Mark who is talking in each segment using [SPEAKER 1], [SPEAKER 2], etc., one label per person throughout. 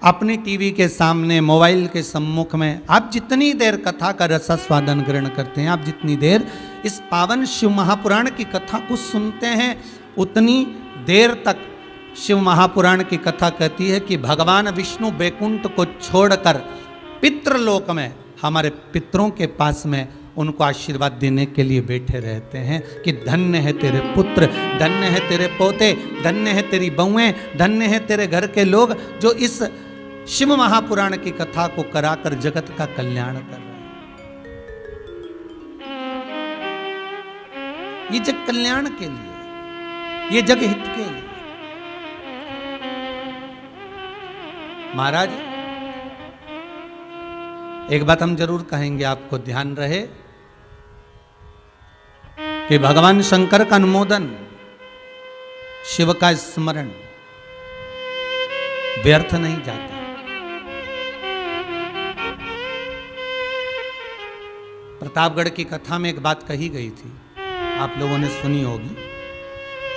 [SPEAKER 1] अपनी टीवी के सामने, मोबाइल के सम्मुख में आप जितनी देर कथा का रसास्वादन ग्रहण करते हैं, आप जितनी देर इस पावन शिव महापुराण की कथा को सुनते हैं, उतनी देर तक शिव महापुराण की कथा कहती है कि भगवान विष्णु बैकुंठ को छोड़कर पितृलोक में, हमारे पितरों के पास में उनको आशीर्वाद देने के लिए बैठे रहते हैं कि धन्य है तेरे पुत्र, धन्य है तेरे पोते, धन्य है तेरी बहुएं, धन्य है तेरे घर के लोग जो इस शिव महापुराण की कथा को कराकर जगत का कल्याण कर रहे हैं। ये जग कल्याण के लिए, ये जग हित के लिए। महाराज, एक बात हम जरूर कहेंगे, आपको ध्यान रहे कि भगवान शंकर का अनुमोदन, शिव का स्मरण व्यर्थ नहीं जाता। प्रतापगढ़ की कथा में एक बात कही गई थी, आप लोगों ने सुनी होगी,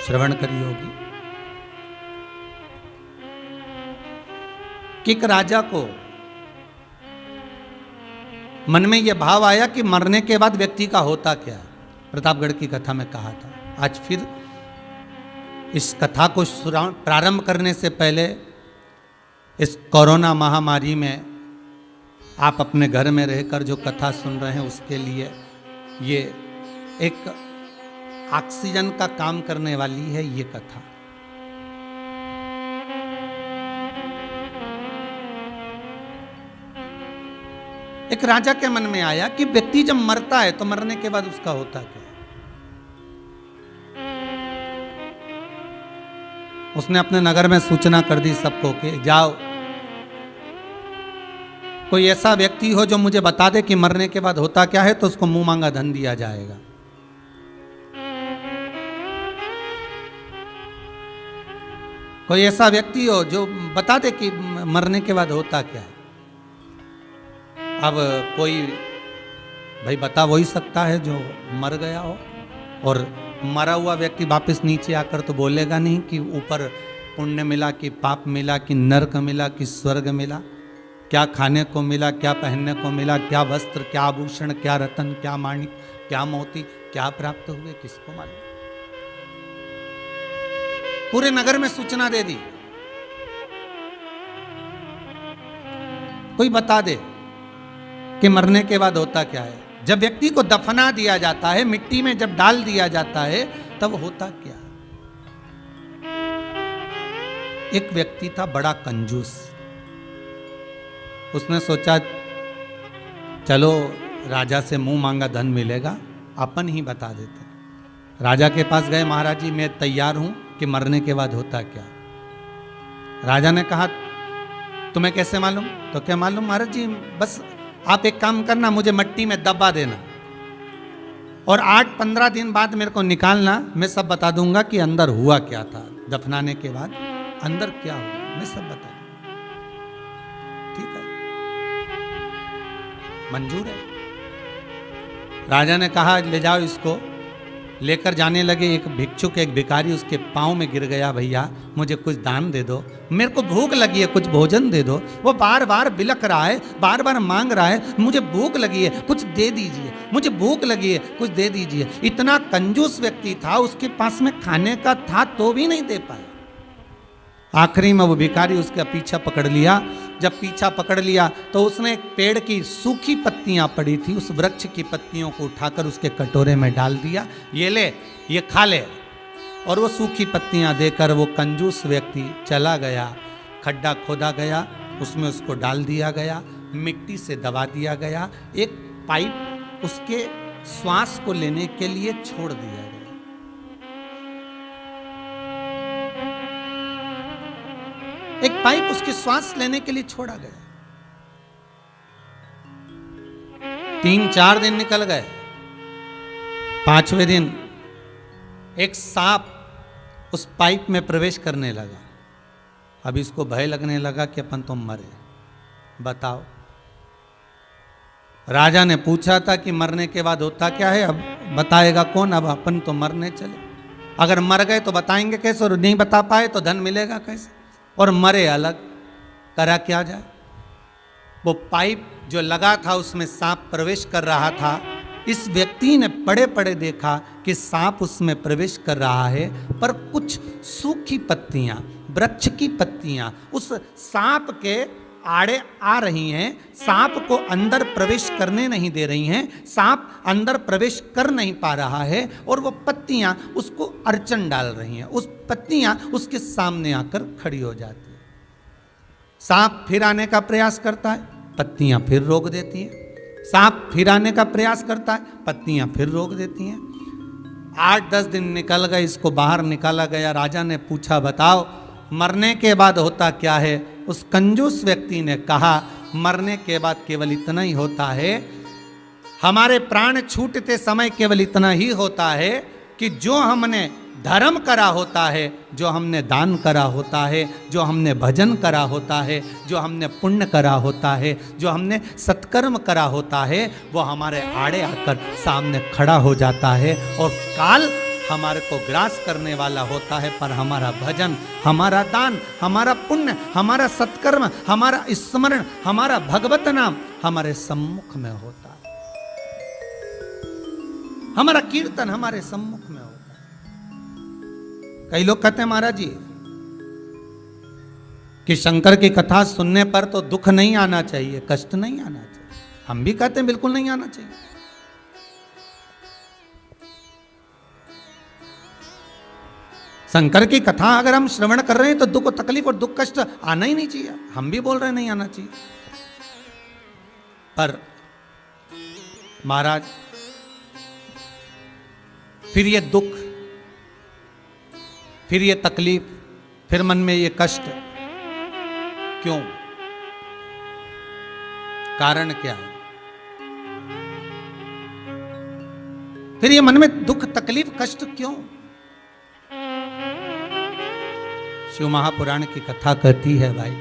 [SPEAKER 1] श्रवण करी होगी, कि एक राजा को मन में यह भाव आया कि मरने के बाद व्यक्ति का होता क्या। प्रतापगढ़ की कथा में कहा था। आज फिर इस कथा को प्रारंभ करने से पहले इस कोरोना महामारी में आप अपने घर में रहकर जो कथा सुन रहे हैं, उसके लिए ये एक ऑक्सीजन का काम करने वाली है ये कथा। एक राजा के मन में आया कि व्यक्ति जब मरता है तो मरने के बाद उसका होता क्या। उसने अपने नगर में सूचना कर दी सबको कि जाओ, कोई ऐसा व्यक्ति हो जो मुझे बता दे कि मरने के बाद होता क्या है, तो उसको मुंह मांगा धन दिया जाएगा। कोई ऐसा व्यक्ति हो जो बता दे कि मरने के बाद होता क्या है। अब कोई भाई बता वही सकता है जो मर गया हो, और मरा हुआ व्यक्ति वापस नीचे आकर तो बोलेगा नहीं कि ऊपर पुण्य मिला कि पाप मिला कि नरक मिला कि स्वर्ग मिला, क्या खाने को मिला, क्या पहनने को मिला, क्या वस्त्र, क्या आभूषण, क्या रतन, क्या माणिक, क्या मोती, क्या प्राप्त हुए, किसको मालूम। पूरे नगर में सूचना दे दी, कोई बता दे कि मरने के बाद होता क्या है। जब व्यक्ति को दफना दिया जाता है, मिट्टी में जब डाल दिया जाता है, तब होता क्या। एक व्यक्ति था बड़ा कंजूस, उसने सोचा चलो राजा से मुंह मांगा धन मिलेगा, अपन ही बता देते। राजा के पास गए, महाराज जी मैं तैयार हूं कि मरने के बाद होता क्या। राजा ने कहा तुम्हें कैसे मालूम। तो क्या मालूम महाराज जी, बस आप एक काम करना, मुझे मिट्टी में दबा देना और 8-15 दिन बाद मेरे को निकालना, मैं सब बता दूंगा कि अंदर हुआ क्या था, दफनाने के बाद अंदर क्या हुआ, मैं सब बता दूंगा। ठीक है, मंजूर है। राजा ने कहा ले जाओ इसको। लेकर जाने लगे, एक भिक्षुक, एक भिखारी उसके पांव में गिर गया, भैया मुझे कुछ दान दे दो, मेरे को भूख लगी है, कुछ भोजन दे दो। वो बार बार बिलख रहा है, बार बार मांग रहा है, मुझे भूख लगी है, कुछ दे दीजिए, मुझे भूख लगी है, कुछ दे दीजिए। इतना कंजूस व्यक्ति था, उसके पास में खाने का था तो भी नहीं दे पाया। आखिरी में वो भिखारी उसका पीछा पकड़ लिया। जब पीछा पकड़ लिया तो उसने एक पेड़ की सूखी पत्तियां पड़ी थी, उस वृक्ष की पत्तियों को उठाकर उसके कटोरे में डाल दिया, ये ले, ये खा ले। और वो सूखी पत्तियां देकर वो कंजूस व्यक्ति चला गया। खड्डा खोदा गया, उसमें उसको डाल दिया गया, मिट्टी से दबा दिया गया, एक पाइप उसके श्वास को लेने के लिए छोड़ दिया गया। एक पाइप उसकी श्वास लेने के लिए छोड़ा गया। 3-4 दिन निकल गए। 5वें दिन एक सांप उस पाइप में प्रवेश करने लगा। अब इसको भय लगने लगा कि अपन तो मरे। बताओ, राजा ने पूछा था कि मरने के बाद होता क्या है, अब बताएगा कौन। अब अपन तो मरने चले, अगर मर गए तो बताएंगे कैसे, और नहीं बता पाए तो धन मिलेगा कैसे, और मरे अलग। करा क्या जाए। वो पाइप जो लगा था उसमें सांप प्रवेश कर रहा था। इस व्यक्ति ने पड़े पड़े देखा कि सांप उसमें प्रवेश कर रहा है, पर कुछ सूखी पत्तियां, वृक्ष की पत्तियां उस सांप के आड़े आ रही हैं, सांप को अंदर प्रवेश करने नहीं दे रही हैं, सांप अंदर प्रवेश कर नहीं पा रहा है और वो पत्तियां उसको अड़चन डाल रही हैं। उस पत्तियां उसके सामने आकर खड़ी हो जाती हैं। सांप फिर आने का प्रयास करता है, पत्तियां फिर रोक देती हैं। सांप फिर आने का प्रयास करता है, पत्तियां फिर रोक देती हैं। 8-10 दिन निकल गए, इसको बाहर निकाला गया। राजा ने पूछा, बताओ मरने के बाद होता क्या है? उस कंजूस व्यक्ति ने कहा, मरने के बाद केवल इतना ही होता है, हमारे प्राण छूटते समय केवल इतना ही होता है कि जो हमने धर्म करा होता है, जो हमने दान करा होता है, जो हमने भजन करा होता है, जो हमने पुण्य करा होता है, जो हमने सत्कर्म करा होता है, वो हमारे आड़े आकर सामने खड़ा हो जाता है और काल हमारे को ग्रास करने वाला होता है। पर हमारा भजन, हमारा दान, हमारा पुण्य, हमारा सत्कर्म, हमारा स्मरण, हमारा भगवत नाम हमारे सम्मुख में होता है, हमारा कीर्तन हमारे सम्मुख में होता है। कई लोग कहते हैं महाराज जी कि शंकर की कथा सुनने पर तो दुख नहीं आना चाहिए, कष्ट नहीं आना चाहिए। हम भी कहते हैं बिल्कुल नहीं आना चाहिए। शंकर की कथा अगर हम श्रवण कर रहे हैं तो दुख तकलीफ और दुख कष्ट आना ही नहीं चाहिए। हम भी बोल रहे हैं नहीं आना चाहिए, पर महाराज फिर ये दुख, फिर ये तकलीफ, फिर मन में ये कष्ट क्यों? कारण क्या है? फिर ये मन में दुख तकलीफ कष्ट क्यों? शिव महापुराण की कथा कहती है, भाई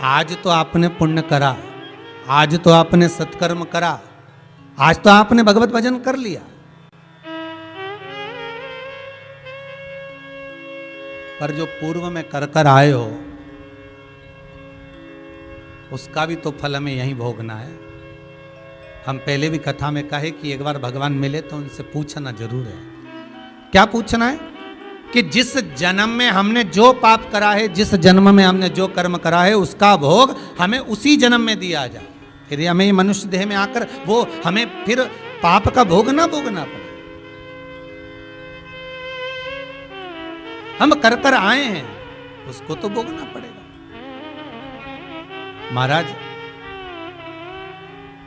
[SPEAKER 1] आज तो आपने पुण्य करा, आज तो आपने सत्कर्म करा, आज तो आपने भगवत भजन कर लिया, पर जो पूर्व में कर कर आए हो उसका भी तो फल हमें यहीं भोगना है। हम पहले भी कथा में कहे कि एक बार भगवान मिले तो उनसे पूछना जरूर है। क्या पूछना है? कि जिस जन्म में हमने जो पाप करा है, जिस जन्म में हमने जो कर्म करा है, उसका भोग हमें उसी जन्म में दिया जाए। फिर हमें मनुष्य देह में आकर वो हमें फिर पाप का भोग ना भोगना पड़े। हम कर कर आए हैं, उसको तो भोगना पड़ेगा। महाराज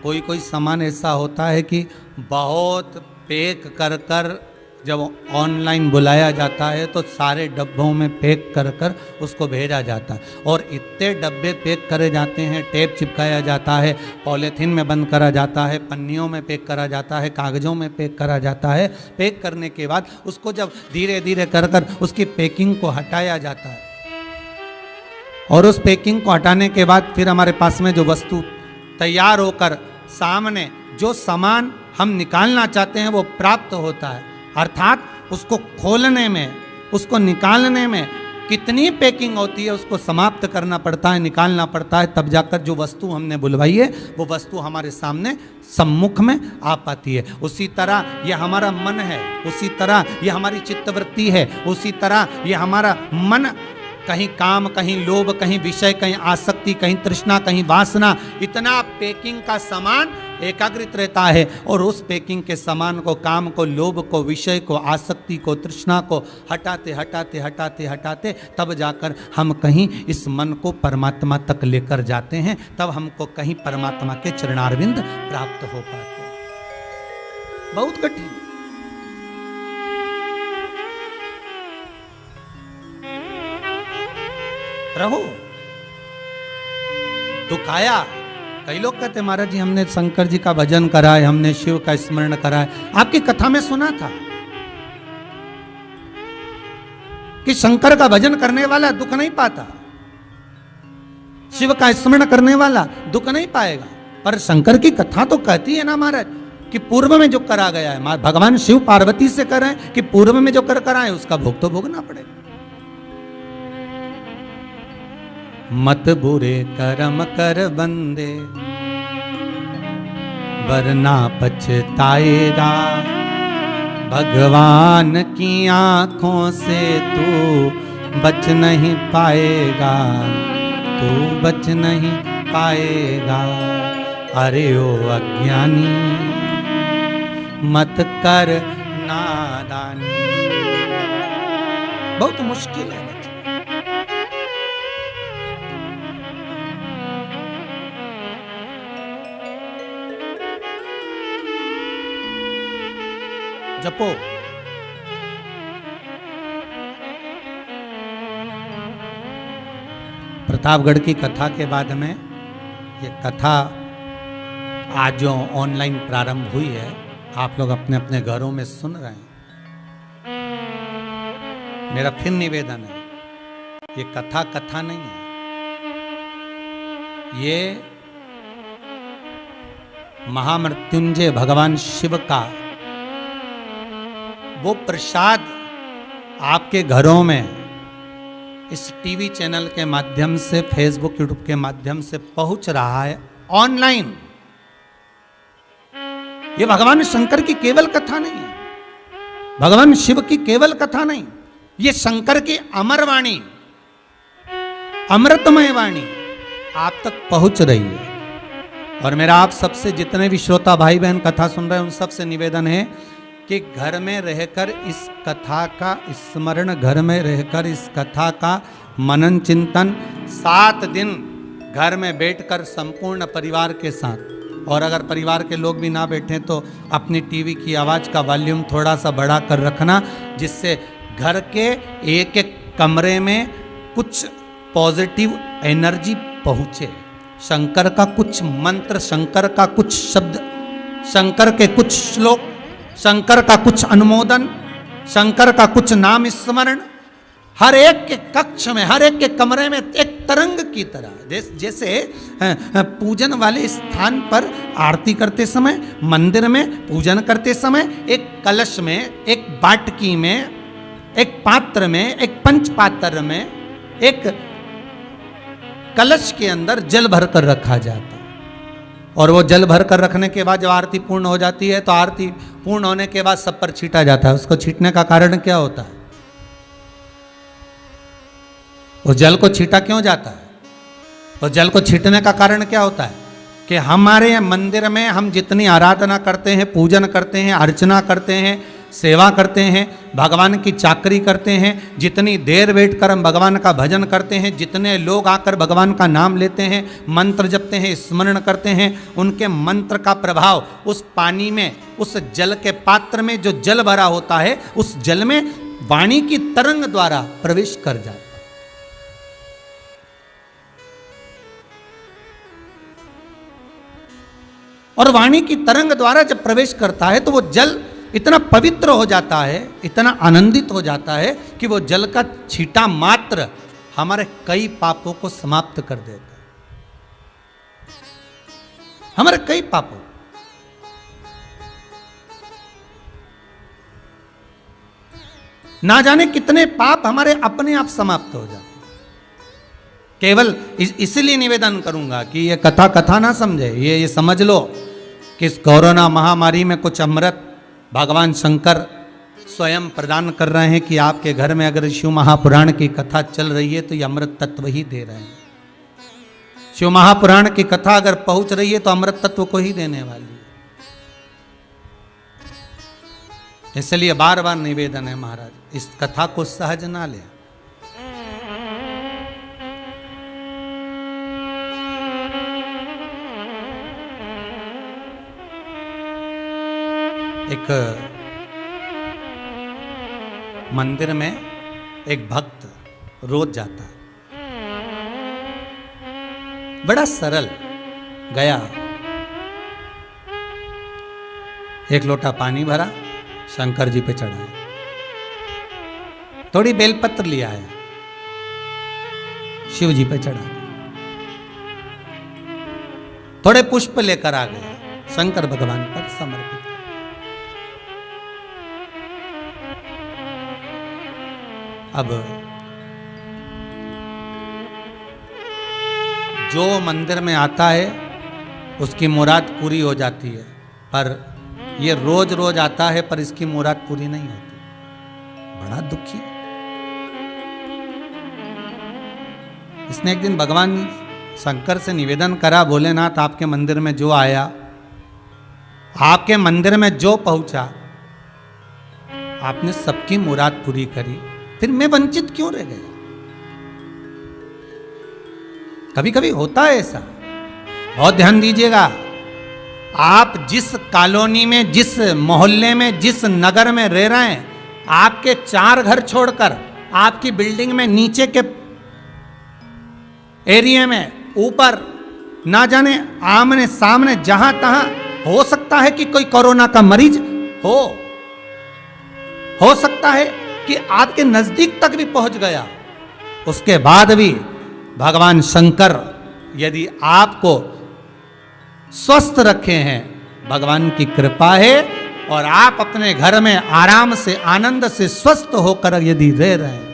[SPEAKER 1] कोई कोई सामान ऐसा होता है कि बहुत पैक कर कर जब ऑनलाइन बुलाया जाता है तो सारे डब्बों में पैक कर कर उसको भेजा जाता है, और इतने डब्बे पैक करे जाते हैं, टेप चिपकाया जाता है, पॉलीथीन में बंद करा जाता है, पन्नियों में पैक करा जाता है, कागज़ों में पैक करा जाता है। पैक करने के बाद उसको जब धीरे धीरे कर कर उसकी पैकिंग को हटाया जाता है, और उस पैकिंग को हटाने के बाद फिर हमारे पास में जो वस्तु तैयार होकर सामने जो सामान हम निकालना चाहते हैं वो प्राप्त होता है। अर्थात उसको खोलने में, उसको निकालने में कितनी पैकिंग होती है, उसको समाप्त करना पड़ता है, निकालना पड़ता है, तब जाकर जो वस्तु हमने बुलवाई है वो वस्तु हमारे सामने सम्मुख में आ पाती है। उसी तरह ये हमारा मन है, उसी तरह ये हमारी चित्तवृत्ति है, उसी तरह ये हमारा मन कहीं काम, कहीं लोभ, कहीं विषय, कहीं आसक्ति, कहीं तृष्णा, कहीं वासना, इतना पैकिंग का सामान एकाग्रित रहता है, और उस पैकिंग के सामान को, काम को, लोभ को, विषय को, आसक्ति को, तृष्णा को हटाते हटाते हटाते हटाते तब जाकर हम कहीं इस मन को परमात्मा तक लेकर जाते हैं, तब हमको कहीं परमात्मा के चरणारविंद प्राप्त हो पाते हैं। बहुत कठिन। रहो दुख आया। कई लोग कहते महाराज जी हमने शंकर जी का भजन करा है, हमने शिव का स्मरण करा है। आपकी कथा में सुना था कि शंकर का भजन करने वाला दुख नहीं पाता, शिव का स्मरण करने वाला दुख नहीं पाएगा। पर शंकर की कथा तो कहती है ना महाराज कि पूर्व में जो करा गया है, भगवान शिव पार्वती से कर रहे हैं कि पूर्व में जो कर आए उसका भोग तो भोगना पड़ेगा। मत बुरे कर्म कर बंदे, वरना पछताएगा। भगवान की आंखों से तू बच नहीं पाएगा, तू बच नहीं पाएगा। अरे ओ अज्ञानी मत कर नादानी। बहुत मुश्किल है। जपो। प्रतापगढ़ की कथा के बाद में ये कथा आज जो ऑनलाइन प्रारंभ हुई है, आप लोग अपने अपने घरों में सुन रहे हैं। मेरा फिर निवेदन है, ये कथा कथा नहीं है, ये महामृत्युंजय भगवान शिव का वो प्रसाद आपके घरों में इस टीवी चैनल के माध्यम से, फेसबुक यूट्यूब के माध्यम से पहुंच रहा है ऑनलाइन। ये भगवान शंकर की केवल कथा नहीं है, भगवान शिव की केवल कथा नहीं, ये शंकर की अमर वाणी, अमृतमय वाणी आप तक पहुंच रही है। और मेरा आप सबसे, जितने भी श्रोता भाई बहन कथा सुन रहे हैं, उन सबसे निवेदन है कि घर में रहकर इस कथा का स्मरण, घर में रहकर इस कथा का मनन चिंतन 7 दिन घर में बैठकर संपूर्ण परिवार के साथ, और अगर परिवार के लोग भी ना बैठे तो अपनी टीवी की आवाज़ का वॉल्यूम थोड़ा सा बढ़ा कर रखना, जिससे घर के एक एक कमरे में कुछ पॉजिटिव एनर्जी पहुँचे। शंकर का कुछ मंत्र, शंकर का कुछ शब्द, शंकर के कुछ श्लोक, शंकर का कुछ अनुमोदन, शंकर का कुछ नाम स्मरण हर एक के कक्ष में, हर एक के कमरे में एक तरंग की तरह, जैसे पूजन वाले स्थान पर आरती करते समय, मंदिर में पूजन करते समय एक कलश में, एक बाटकी में, एक पात्र में, एक पंचपात्र में, एक कलश के अंदर जल भरकर रखा जाता है। और वो जल भर कर रखने के बाद जब आरती पूर्ण हो जाती है तो आरती पूर्ण होने के बाद सब पर छीटा जाता है। उसको छीटने का कारण क्या होता है? उस जल को छीटा क्यों जाता है? उस जल को छीटने का कारण क्या होता है कि हमारे मंदिर में हम जितनी आराधना करते हैं, पूजन करते हैं, अर्चना करते हैं, सेवा करते हैं, भगवान की चाकरी करते हैं, जितनी देर बैठकर हम भगवान का भजन करते हैं, जितने लोग आकर भगवान का नाम लेते हैं, मंत्र जपते हैं, स्मरण करते हैं, उनके मंत्र का प्रभाव उस पानी में, उस जल के पात्र में जो जल भरा होता है, उस जल में वाणी की तरंग द्वारा प्रवेश कर जाता है। और वाणी की तरंग द्वारा जब प्रवेश करता है तो वो जल इतना पवित्र हो जाता है, इतना आनंदित हो जाता है कि वो जल का छींटा मात्र हमारे कई पापों को समाप्त कर देता है। हमारे कई पापों, ना जाने कितने पाप हमारे अपने आप समाप्त हो जाते हैं। केवल इसलिए निवेदन करूंगा कि ये कथा कथा ना समझे, ये समझ लो कि इस कोरोना महामारी में कुछ अमृत भगवान शंकर स्वयं प्रदान कर रहे हैं कि आपके घर में अगर शिव महापुराण की कथा चल रही है तो ये अमृत तत्व ही दे रहे हैं। शिव महापुराण की कथा अगर पहुंच रही है तो अमृत तत्व को ही देने वाली है। इसलिए बार बार निवेदन है महाराज, इस कथा को सहज ना ले। एक मंदिर में एक भक्त रोज जाता है, बड़ा सरल गया, एक लोटा पानी भरा, शंकर जी पे चढ़ाया, थोड़ी बेलपत्र लिया है, शिव जी पे चढ़ा, थोड़े पुष्प लेकर आ गए, शंकर भगवान पर समर्पित। अब जो मंदिर में आता है उसकी मुराद पूरी हो जाती है, पर ये रोज रोज आता है पर इसकी मुराद पूरी नहीं होती। बड़ा दुखी। इसने एक दिन भगवान शंकर से निवेदन करा, भोलेनाथ आपके मंदिर में जो आया, आपके मंदिर में जो पहुंचा, आपने सबकी मुराद पूरी करी, फिर मैं वंचित क्यों रह गया? कभी कभी होता है ऐसा। बहुत ध्यान दीजिएगा, आप जिस कॉलोनी में, जिस मोहल्ले में, जिस नगर में रह रहे हैं, आपके 4 घर छोड़कर आपकी बिल्डिंग में नीचे के एरिया में, ऊपर, ना जाने आमने सामने जहां तहां हो सकता है कि कोई कोरोना का मरीज हो सकता है कि आपके नजदीक तक भी पहुंच गया। उसके बाद भी भगवान शंकर यदि आपको स्वस्थ रखे हैं, भगवान की कृपा है, और आप अपने घर में आराम से, आनंद से, स्वस्थ होकर यदि रह रहे हैं,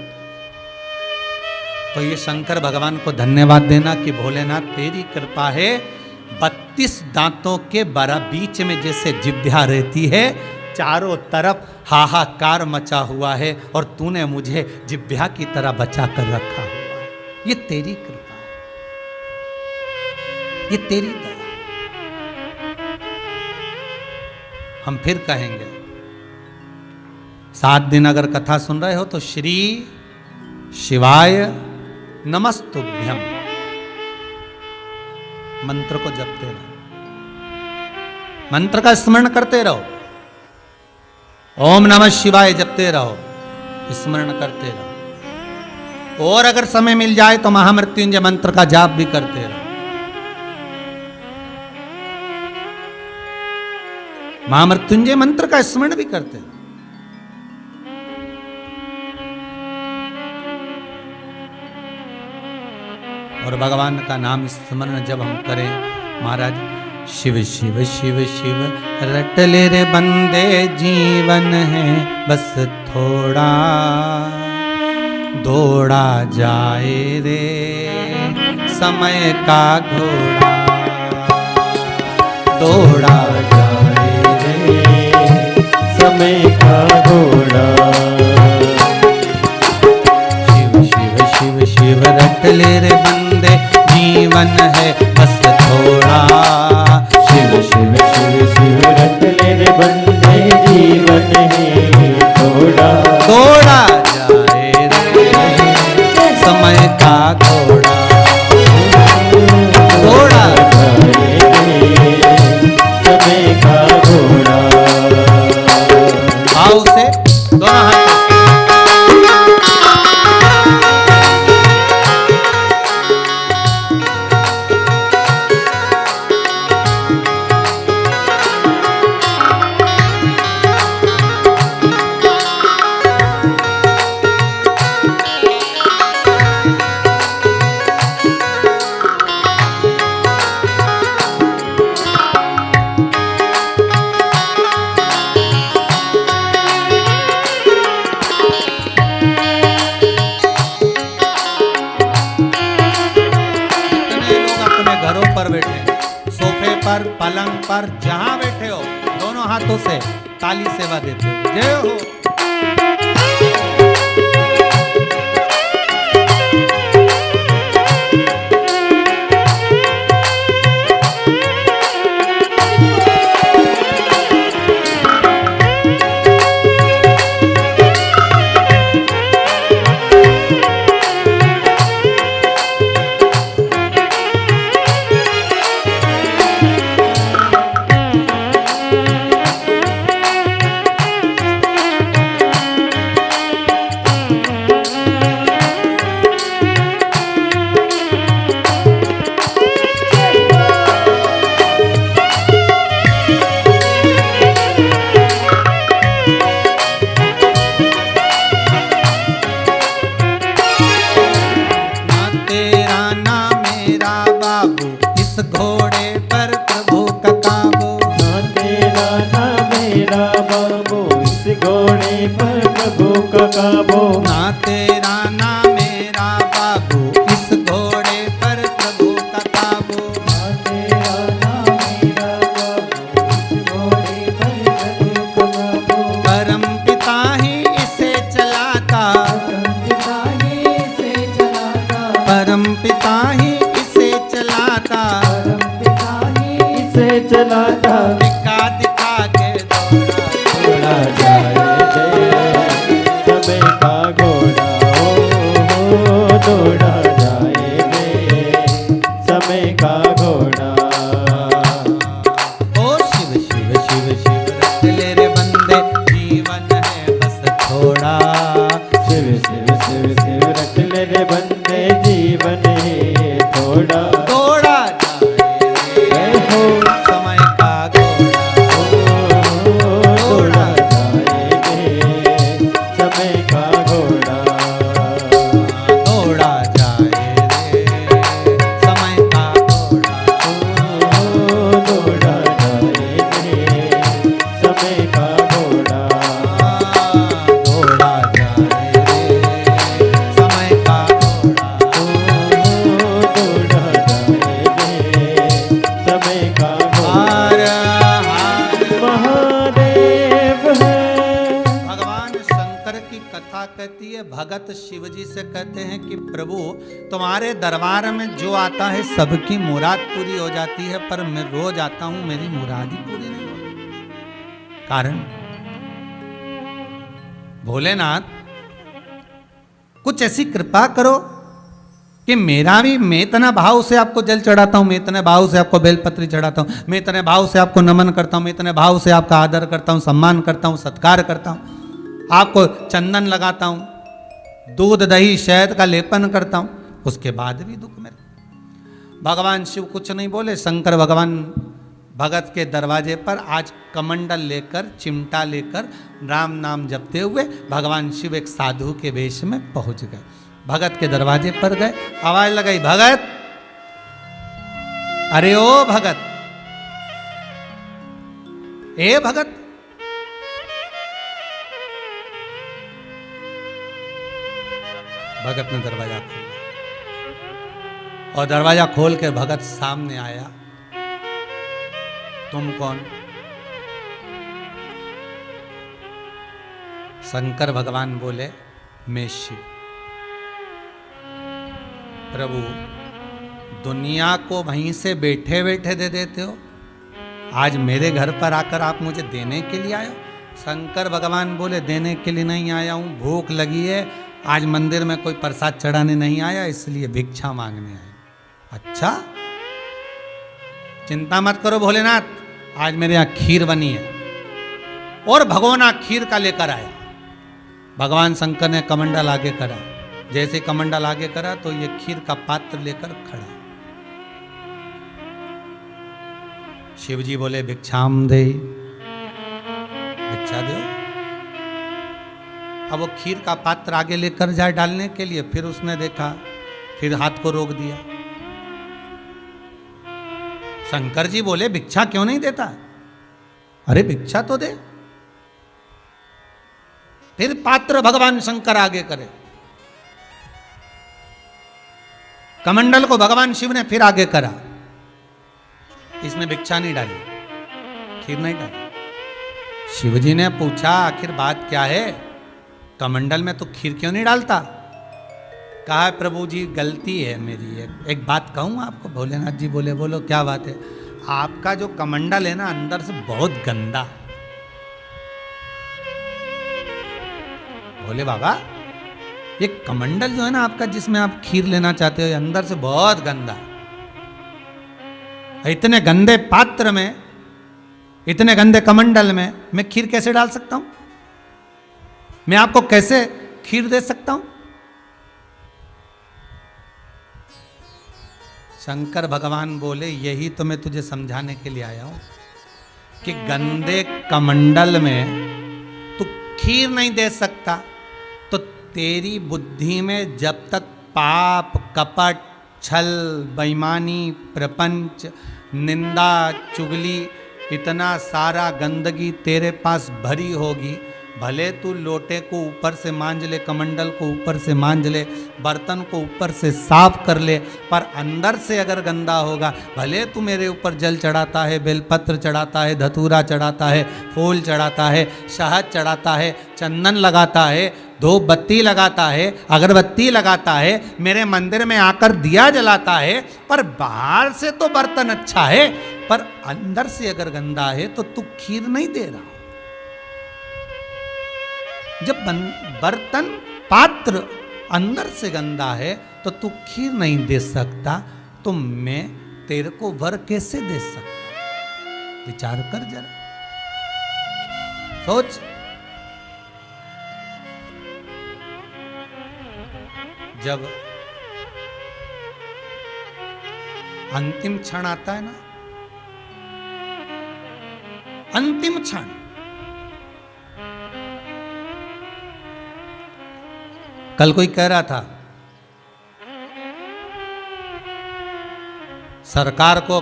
[SPEAKER 1] तो ये शंकर भगवान को धन्यवाद देना कि भोलेनाथ तेरी कृपा है। 32 दांतों के बीच में जैसे जिह्वा रहती है, चारों तरफ हाहाकार मचा हुआ है, और तूने मुझे जिह्वा की तरह बचा कर रखा हुआ है। ये तेरी कृपा है, ये तेरी दया। हम फिर कहेंगे, 7 दिन अगर कथा सुन रहे हो तो श्री शिवाय नमस्तुभ्यम मंत्र को जपते रहो, मंत्र का स्मरण करते रहो, ओम नमः शिवाय जपते रहो, स्मरण करते रहो, और अगर समय मिल जाए तो महामृत्युंजय मंत्र का जाप भी करते रहो। महामृत्युंजय मंत्र का स्मरण भी करते रहो। और भगवान का नाम स्मरण जब हम करें, महाराज, शिव शिव शिव शिव रट ले रे बंदे, जीवन है बस थोड़ा, दौड़ा जाए रे समय का घोड़ा, दौड़ा जाए रे समय का घोड़ा। शिव शिव शिव शिव रट ले रे बंदे, जीवन है बस थोड़ा, शिव शिव शिव शिव रट ले रे बंदे, जीवन है थोड़ा, दौड़ा जाए रे समय का घोड़ा, दौड़ा जाए रे समय का घोड़ा। आओ से दोनों हाथ पलंग पर जहां बैठे हो, दोनों हाथों से ताली सेवा देते हो, जय हो। ना तेरा ना मेरा बाबू, इस घोड़े पर प्रभु का परम पिता ही इसे चलाता,
[SPEAKER 2] परम पिता ही इसे चलाता,
[SPEAKER 1] दिखा दिखा के
[SPEAKER 2] घोड़ा जाए दे समय का घोड़ा, हो दौड़ा जाए दे समय का घोड़ा।
[SPEAKER 1] ओ शिव शिव शिव शिव रख ले रे बंदे, जीवन है बस थोड़ा।
[SPEAKER 2] शिव शिव शिव शिव रख ले रे बंदे, जीवन है थोड़ा।
[SPEAKER 1] दौड़ा जाए हो समय का घोड़ा,
[SPEAKER 2] दौड़ा जाए दे समय का घोड़ा,
[SPEAKER 1] दौड़ा जाए रे समय का घोड़ा।
[SPEAKER 2] दौड़ा जाए दे समय का घोड़ा,
[SPEAKER 1] दौड़ा जाए रे समय का घोड़ा।
[SPEAKER 2] दौड़ा जाए दे समय का घोड़ा।
[SPEAKER 1] हर हर
[SPEAKER 2] महादेव है।
[SPEAKER 1] भगवान शंकर की कथा कहती है, भगत शिव जी से कहते हैं कि प्रभु तुम्हारे दरबार में जो आता है सबकी मुराद पूरी हो जाती है, पर मैं रोज आता हूं मेरी मुराद ही पूरी नहीं होती। कारण भोलेनाथ कुछ ऐसी कृपा करो कि मेरा भी, मैं इतना भाव से आपको जल चढ़ाता हूं, मैं इतने भाव से आपको बेलपत्री चढ़ाता हूं, मैं इतने भाव से आपको नमन करता हूं, मैं इतने भाव से आपका आदर करता हूं, सम्मान करता हूं, सत्कार करता हूं, आपको चंदन लगाता हूं, दूध दही शहद का लेपन करता हूं, उसके बाद भी दुख मेरे। भगवान शिव कुछ नहीं बोले। शंकर भगवान भगत के दरवाजे पर आज कमंडल लेकर, चिमटा लेकर, राम नाम जपते हुए भगवान शिव एक साधु के वेश में पहुंच गए। भगत के दरवाजे पर गए, आवाज लगाई, भगत, अरे ओ भगत, ए भगत। भगत ने दरवाजा खोला और दरवाजा खोल के भगत सामने आया। तुम कौन? शंकर भगवान बोले, मैं शिव। प्रभु दुनिया को वहीं से बैठे बैठे दे देते हो, आज मेरे घर पर आकर आप मुझे देने के लिए आए हो? शंकर भगवान बोले, देने के लिए नहीं आया हूं, भूख लगी है, आज मंदिर में कोई प्रसाद चढ़ाने नहीं आया, इसलिए भिक्षा मांगने आया। अच्छा, चिंता मत करो भोलेनाथ, आज मेरे यहाँ खीर बनी है और भगोना खीर का लेकर आया। भगवान शंकर ने कमंडल आगे करा, जैसे कमंडल आगे करा तो ये खीर का पात्र लेकर खड़ा। शिव जी बोले, भिक्षाम दे, भिक्षा दो। अब वो खीर का पात्र आगे लेकर जाए डालने के लिए, फिर उसने देखा, फिर हाथ को रोक दिया। शंकर जी बोले, भिक्षा क्यों नहीं देता? अरे भिक्षा तो दे। फिर पात्र भगवान शंकर आगे करे, कमंडल को भगवान शिव ने फिर आगे करा, इसमें भिक्षा नहीं डाली, खीर नहीं डाली। शिव जी ने पूछा, आखिर बात क्या है? कमंडल में तो खीर क्यों नहीं डालता? कहा, प्रभु जी गलती है मेरी, एक बात कहूँ आपको। भोलेनाथ जी बोले, बोलो क्या बात है? आपका जो कमंडल है ना, अंदर से बहुत गंदा। बोले, बाबा ये कमंडल जो है ना आपका, जिसमें आप खीर लेना चाहते हो, अंदर से बहुत गंदा। इतने गंदे पात्र में, इतने गंदे कमंडल में मैं खीर कैसे डाल सकता हूं? मैं आपको कैसे खीर दे सकता हूं? शंकर भगवान बोले, यही तो मैं तुझे समझाने के लिए आया हूं कि गंदे कमंडल में तू खीर नहीं दे सकता, तो तेरी बुद्धि में जब तक पाप, कपट, छल, बेईमानी, प्रपंच, निंदा, चुगली, इतना सारा गंदगी तेरे पास भरी होगी, भले तू लोटे को ऊपर से मांज ले, कमंडल को ऊपर से मांज ले, बर्तन को ऊपर से साफ कर ले, पर अंदर से अगर गंदा होगा, भले तू मेरे ऊपर जल चढ़ाता है, बेलपत्र चढ़ाता है, धतूरा चढ़ाता है, फूल चढ़ाता है, शहद चढ़ाता है, चंदन लगाता है, धूप बत्ती लगाता है, अगरबत्ती लगाता है, मेरे मंदिर में आकर दिया जलाता है, पर बाहर से तो बर्तन अच्छा है, पर अंदर से अगर गंदा है तो तू खीर नहीं दे रहा। जब बर्तन पात्र अंदर से गंदा है तो तू खीर नहीं दे सकता, तो मैं तेरे को वर कैसे दे सकता? विचार कर जरा, सोच। जब अंतिम क्षण आता है ना, अंतिम क्षण, कल कोई कह रहा था सरकार को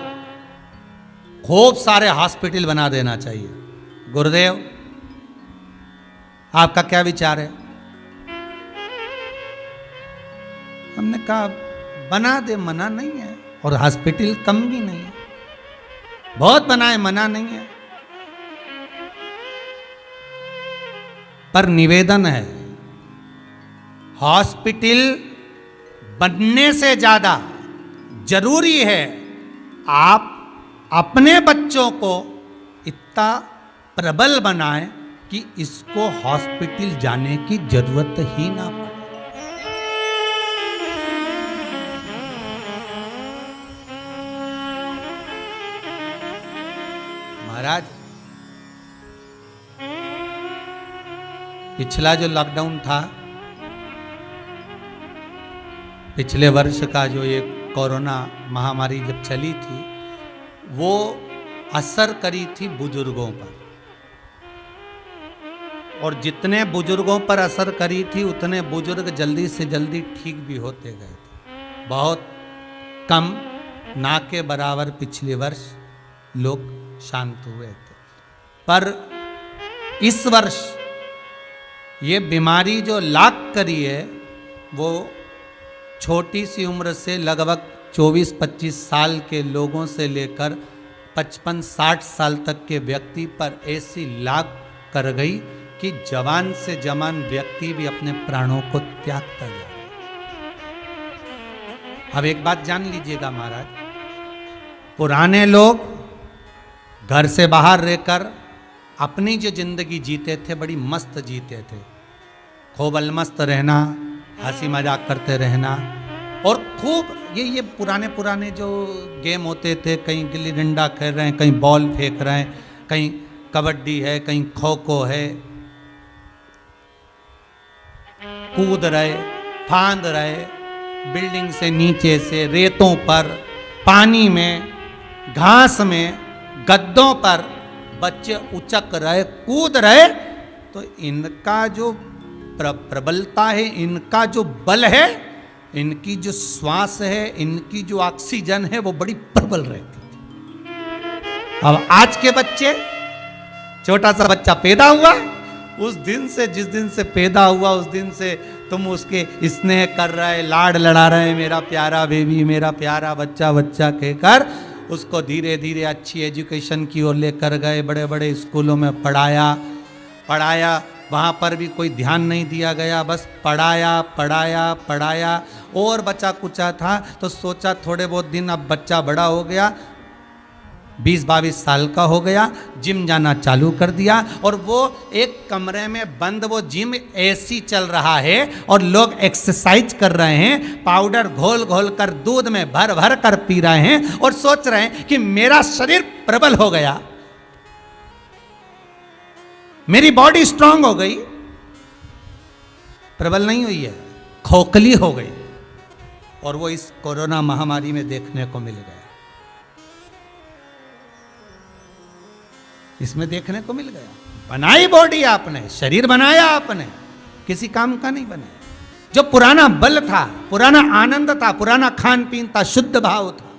[SPEAKER 1] खूब सारे हॉस्पिटल बना देना चाहिए। गुरुदेव, आपका क्या विचार है? हमने कहा बना दे, मना नहीं है, और हॉस्पिटल कम भी नहीं है, बहुत बनाए, मना नहीं है, पर निवेदन है हॉस्पिटल बनने से ज्यादा जरूरी है आप अपने बच्चों को इतना प्रबल बनाएं कि इसको हॉस्पिटल जाने की जरूरत ही ना पड़े। महाराज, पिछला जो लॉकडाउन था, पिछले वर्ष का जो ये कोरोना महामारी जब चली थी, वो असर करी थी बुजुर्गों पर, और जितने बुजुर्गों पर असर करी थी उतने बुजुर्ग जल्दी से जल्दी ठीक भी होते गए थे। बहुत कम, ना के बराबर पिछले वर्ष लोग शांत हुए थे, पर इस वर्ष ये बीमारी जो लाग करी है, वो छोटी सी उम्र से लगभग 24-25 साल के लोगों से लेकर 55-60 साल तक के व्यक्ति पर ऐसी लाग कर गई कि जवान से जवान व्यक्ति भी अपने प्राणों को त्यागता जा रहा है। अब एक बात जान लीजिएगा महाराज, पुराने लोग घर से बाहर रहकर अपनी जो जिंदगी जीते थे, बड़ी मस्त जीते थे, खूब अलमस्त रहना, हंसी मजाक करते रहना, और खूब ये पुराने जो गेम होते थे, कहीं गिल्ली डंडा खेल रहे हैं, कहीं बॉल फेंक रहे हैं, कहीं कबड्डी है, कहीं खो खो है, कूद रहे, फांद रहे, बिल्डिंग से नीचे से, रेतों पर, पानी में, घास में, गद्दों पर बच्चे उचक रहे, कूद रहे। तो इनका जो प्रबलता है, इनका जो बल है, इनकी जो श्वास है, इनकी जो ऑक्सीजन है, वो बड़ी प्रबल रहती है। अब आज के बच्चे, छोटा सा बच्चा पैदा हुआ, उस दिन से, जिस दिन से पैदा हुआ, उस दिन से तुम उसके स्नेह कर रहे, लाड लड़ा रहे, मेरा प्यारा बेबी, मेरा प्यारा बच्चा, बच्चा कहकर उसको धीरे धीरे अच्छी एजुकेशन की ओर लेकर गए, बड़े बड़े स्कूलों में पढ़ाया, वहाँ पर भी कोई ध्यान नहीं दिया गया, बस पढ़ाया। और बचा कुचा था तो सोचा थोड़े बहुत दिन, अब बच्चा बड़ा हो गया, 20-22 साल का हो गया, जिम जाना चालू कर दिया, और वो एक कमरे में बंद वो जिम एसी चल रहा है और लोग एक्सरसाइज कर रहे हैं, पाउडर घोल घोल कर दूध में भर भर कर पी रहे हैं, और सोच रहे हैं कि मेरा शरीर प्रबल हो गया, मेरी बॉडी स्ट्रांग हो गई। प्रबल नहीं हुई है, खोखली हो गई, और वो इस कोरोना महामारी में देखने को मिल गया, इसमें देखने को मिल गया। बनाई बॉडी आपने, शरीर बनाया आपने, किसी काम का नहीं बनाया। जो पुराना बल था, पुराना आनंद था, पुराना खान पीन था, शुद्ध भाव था,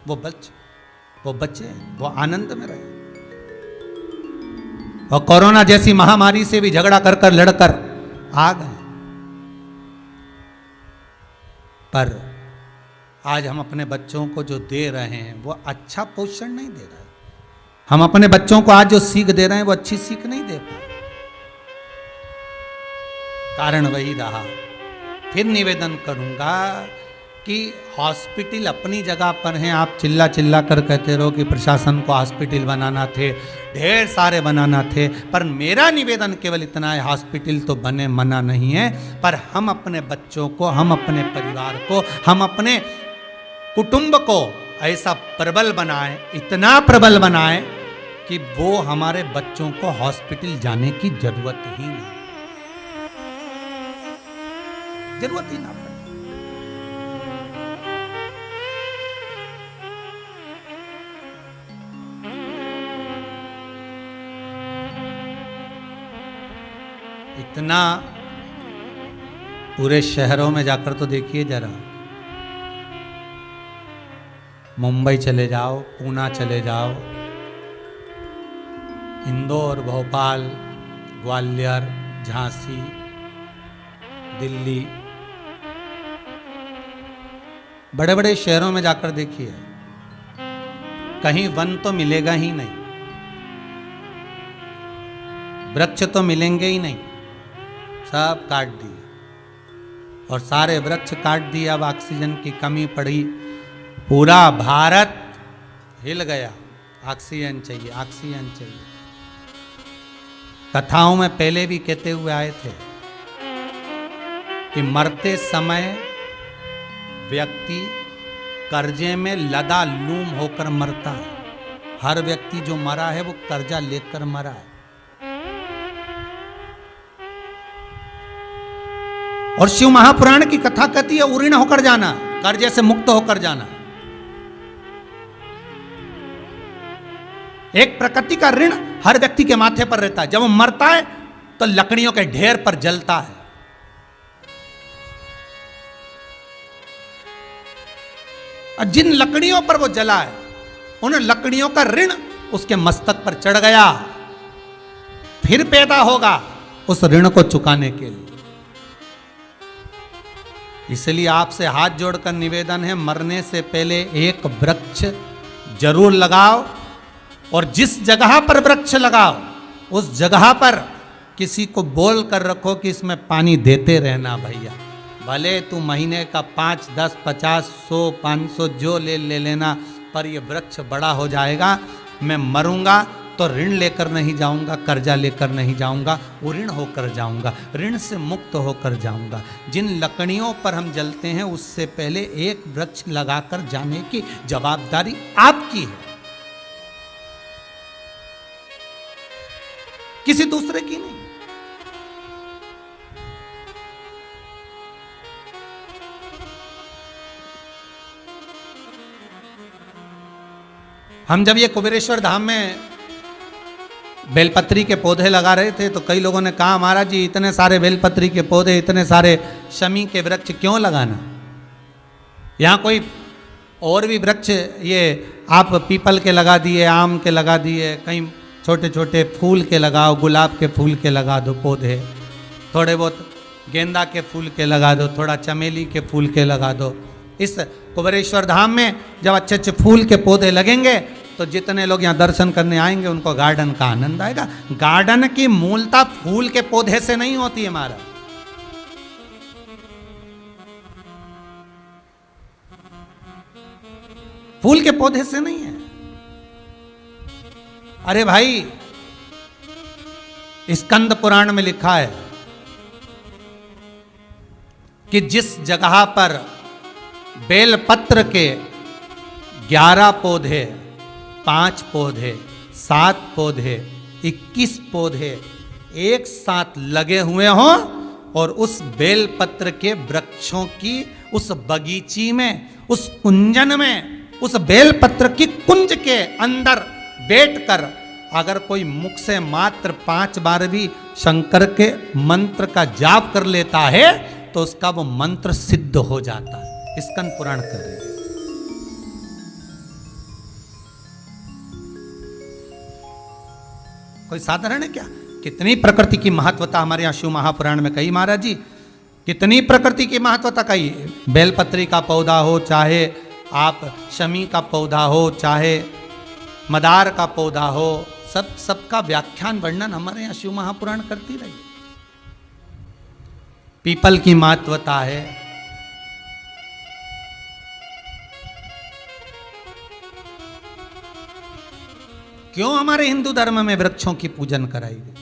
[SPEAKER 1] वो बचे, वो आनंद में रहे। और कोरोना जैसी महामारी से भी झगड़ा कर कर लड़कर आ गए, पर आज हम अपने बच्चों को जो दे रहे हैं वो अच्छा पोषण नहीं दे रहे। हम अपने बच्चों को आज जो सीख दे रहे हैं वो अच्छी सीख नहीं दे पा रहे। कारण वही रहा। फिर निवेदन करूंगा कि हॉस्पिटल अपनी जगह पर हैं, आप चिल्ला चिल्ला कर कहते रहो कि प्रशासन को हॉस्पिटल बनाना थे, ढेर सारे बनाना थे, पर मेरा निवेदन केवल इतना है, हॉस्पिटल तो बने मना नहीं है, पर हम अपने बच्चों को, हम अपने परिवार को, हम अपने कुटुंब को ऐसा प्रबल बनाएं, इतना प्रबल बनाएं कि वो हमारे बच्चों को हॉस्पिटल जाने की जरूरत ही नहीं, जरूरत ही ना पड़े। इतना पूरे शहरों में जाकर तो देखिए जरा, मुंबई चले जाओ, पूना चले जाओ, इंदौर, भोपाल, ग्वालियर, झांसी, दिल्ली, बड़े बड़े शहरों में जाकर देखिए, कहीं वन तो मिलेगा ही नहीं, वृक्ष तो मिलेंगे ही नहीं, सब काट दिए, और सारे वृक्ष काट दिए, अब ऑक्सीजन की कमी पड़ी, पूरा भारत हिल गया, ऑक्सीजन चाहिए, ऑक्सीजन चाहिए। कथाओं में पहले भी कहते हुए आए थे कि मरते समय व्यक्ति कर्जे में लदा लूम होकर मरता है, हर व्यक्ति जो मरा है वो कर्जा लेकर मरा है। और शिव महापुराण की कथा कहती है उऋण होकर जाना, कर्जे से मुक्त होकर जाना। एक प्रकृति का ऋण हर व्यक्ति के माथे पर रहता है, जब वो मरता है तो लकड़ियों के ढेर पर जलता है। और जिन लकड़ियों पर वो जला है, उन लकड़ियों का ऋण उसके मस्तक पर चढ़ गया, फिर पैदा होगा उस ऋण को चुकाने के लिए। इसलिए आपसे हाथ जोड़कर निवेदन है, मरने से पहले एक वृक्ष जरूर लगाओ, और जिस जगह पर वृक्ष लगाओ उस जगह पर किसी को बोल कर रखो कि इसमें पानी देते रहना भैया, भले तू महीने का 5, 10, 50, 100, 500 जो ले लेना, पर ये वृक्ष बड़ा हो जाएगा, मैं मरूंगा तो ऋण लेकर नहीं जाऊंगा, कर्जा लेकर नहीं जाऊंगा, ऋण होकर जाऊंगा, ऋण से मुक्त होकर जाऊंगा। जिन लकड़ियों पर हम जलते हैं उससे पहले एक वृक्ष लगाकर जाने की जवाबदारी आपकी है, किसी दूसरे की नहीं। हम जब ये कुबेरेश्वर धाम में बेलपत्री के पौधे लगा रहे थे तो कई लोगों ने कहा महाराज जी इतने सारे बेलपत्री के पौधे, इतने सारे शमी के वृक्ष क्यों लगाना, यहाँ कोई और भी वृक्ष, ये आप पीपल के लगा दिए, आम के लगा दिए, कहीं छोटे छोटे फूल के लगाओ, गुलाब के फूल के लगा दो पौधे, थोड़े बहुत गेंदा के फूल के लगा दो, थोड़ा चमेली के फूल के लगा दो। इस कुबेरेश्वर धाम में जब अच्छे अच्छे फूल के पौधे लगेंगे तो जितने लोग यहाँ दर्शन करने आएंगे उनको गार्डन का आनंद आएगा। गार्डन की मूलता फूल के पौधे से नहीं होती है महाराज, फूल के पौधे से नहीं है। अरे भाई, स्कंद पुराण में लिखा है कि जिस जगह पर बेलपत्र के 11 पौधे, 5 पौधे, 7 पौधे, 21 पौधे एक साथ लगे हुए हों और उस बेलपत्र के वृक्षों की उस बगीची में, उस कुंजन में, उस बेलपत्र की कुंज के अंदर बैठकर अगर कोई मुख से मात्र 5 बार भी शंकर के मंत्र का जाप कर लेता है तो उसका वो मंत्र सिद्ध हो जाता है। स्कंद पुराण कर रहे हैं। कोई साधारण है क्या? कितनी प्रकृति की महत्वता हमारे यहाँ शिव महापुराण में कही महाराज जी, कितनी प्रकृति की महत्वता कही। बेलपत्री का पौधा हो, चाहे आप शमी का पौधा हो, चाहे मदार का पौधा हो, सबका व्याख्यान वर्णन हमारे यहाँ शिव महापुराण करती रही। पीपल की महत्वता है। क्यों हमारे हिंदू धर्म में वृक्षों की पूजन कराई गई?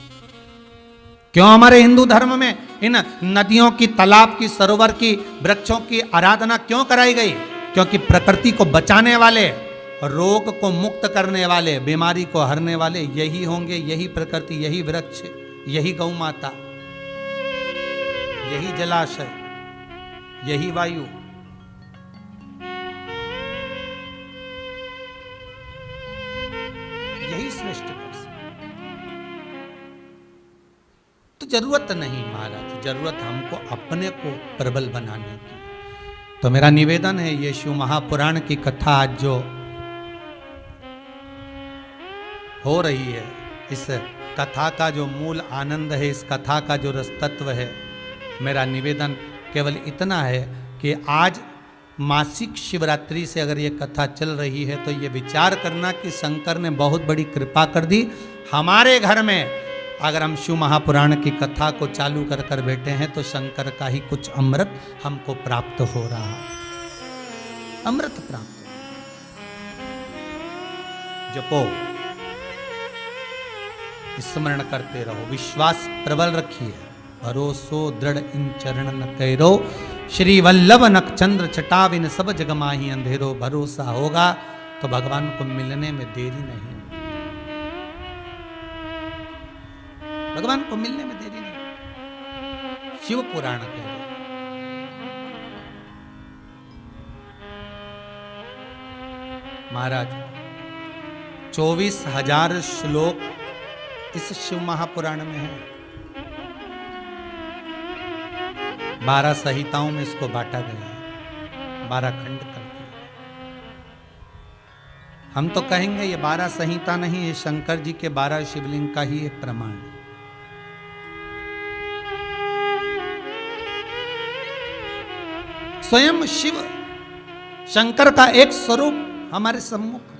[SPEAKER 1] क्यों हमारे हिंदू धर्म में इन नदियों की, तालाब की, सरोवर की, वृक्षों की आराधना क्यों कराई गई? क्योंकि प्रकृति को बचाने वाले, रोग को मुक्त करने वाले, बीमारी को हरने वाले यही होंगे, यही प्रकृति, यही वृक्ष, यही गौ माता, यही जलाशय, यही वायु। यही सृष्टि कर सकते। तो जरूरत नहीं महाराज, जरूरत हमको अपने को प्रबल बनाने की। तो मेरा निवेदन है, ये शिव महापुराण की कथा आज जो हो रही है, इस कथा का जो मूल आनंद है, इस कथा का जो रसतत्व है, मेरा निवेदन केवल इतना है कि आज मासिक शिवरात्रि से अगर ये कथा चल रही है तो ये विचार करना कि शंकर ने बहुत बड़ी कृपा कर दी। हमारे घर में अगर हम शिव महापुराण की कथा को चालू कर कर बैठे हैं तो शंकर का ही कुछ अमृत हमको प्राप्त हो रहा है, अमृत प्राप्त। जपो, स्मरण करते रहो, विश्वास प्रबल रखिए, भरोसो दृढ़ इन चरण न कैरो, श्री वल्लभ नक्षचंद्र चटाविन सब जग माही अंधेरो। भरोसा होगा तो भगवान को मिलने में देरी नहीं, भगवान को मिलने में देरी नहीं। शिव पुराण कह रहे महाराज, 24,000 श्लोक इस शिव महापुराण में है। 12 संहिताओं में इसको बांटा गया है, 12 खंड कर दिया। हम तो कहेंगे ये 12 संहिता नहीं, ये शंकर जी के 12 शिवलिंग का ही एक प्रमाण। स्वयं शिव शंकर का एक स्वरूप हमारे सम्मुख है।